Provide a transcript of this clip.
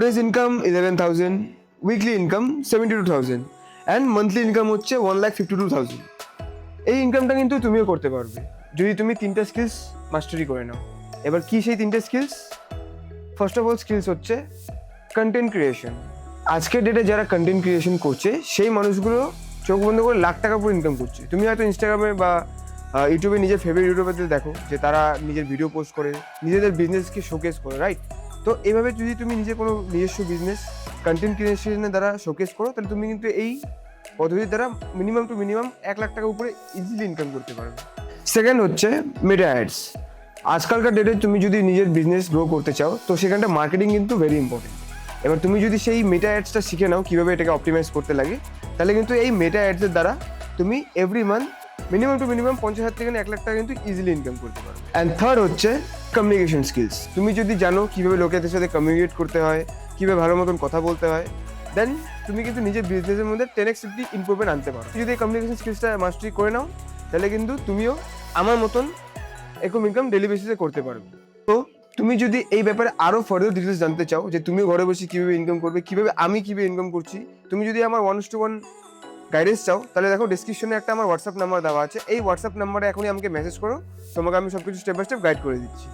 Days income 11,000, weekly income 72,000 and monthly income হচ্ছে 1,52,000। এই ইনকামটা কিন্তু তুমিও করতে পারবে যদি তুমি তিনটা স্কিলস মাস্টারি করে নাও। এবার কি সেই তিনটে skills? First of all skills হচ্ছে কন্টেন্ট ক্রিয়েশন। আজকের ডেটে যারা কন্টেন্ট ক্রিয়েশন করছে সেই মানুষগুলো চোখ বন্ধ করে লাখ টাকা পুরো ইনকাম করছে। তুমি হয়তো ইনস্টাগ্রামে বা ইউটিউবে নিজের ফেভারিট ইউটিউবারদের দেখো যে তারা নিজের ভিডিও পোস্ট করে নিজেদের বিজনেসকে শোকেস করে, রাইট? তো এইভাবে যদি তুমি নিজে কোনো নিজস্ব বিজনেস কন্টেন্ট ক্রিয়েশনের দ্বারা শোকেস করো, তাহলে তুমি কিন্তু এই পদ্ধতির দ্বারা মিনিমাম টু মিনিমাম 1,00,000 টাকা উপরে ইজিলি ইনকাম করতে পারবে। সেকেন্ড হচ্ছে মেটা অ্যাডস। আজকালকার ডেটে তুমি যদি নিজের বিজনেস গ্রো করতে চাও তো সেখানটা মার্কেটিং কিন্তু ভেরি ইম্পর্টেন্ট। এবার তুমি যদি সেই মেটা অ্যাডসটা শিখে নাও কীভাবে এটাকে অপটিমাইজ করতে লাগে, তাহলে কিন্তু এই মেটা অ্যাডসের দ্বারা তুমি every month minimum to minimum 50,000 থেকে 1,00,000 টাকা কিন্তু ইজিলি ইনকাম করতে পারো। অ্যান্ড থার্ড হচ্ছে কমিউনিকেশন স্কিলস। তুমি যদি জানো কীভাবে লোকেদের সাথে কমিউনিকেট করতে হয়, কীভাবে ভালো মতন কথা বলতে হয়, দেন তুমি কিন্তু নিজের বিজনেসের মধ্যে 10x ইমপ্রুভমেন্ট আনতে পারো। যদি এই কমিউনিকেশন স্কিলসটা মাস্টারি করে নাও, তাহলে কিন্তু তুমিও আমার মতন এরকম ইনকাম ডেলি বেসিসে করতে পারবে। তো তুমি যদি এই ব্যাপারে আরও ফার্দার ডিটেলস জানতে চাও যে তুমিও ঘরে বসে কীভাবে ইনকাম করবে, কীভাবে আমি কীভাবে ইনকাম করছি, তুমি যদি আমার 1:1 গাইডেন্স চাও, তাহলে দেখো ডিসক্রিপশনে একটা আমার হোয়াটসঅ্যাপ নাম্বার দেওয়া আছে। এই হোয়াটসঅ্যাপ নাম্বারে এখনই আমাকে মেসেজ করো, তোমাকে আমি সব কিছু স্টেপ বাই স্টেপ গাইড করে দিচ্ছি।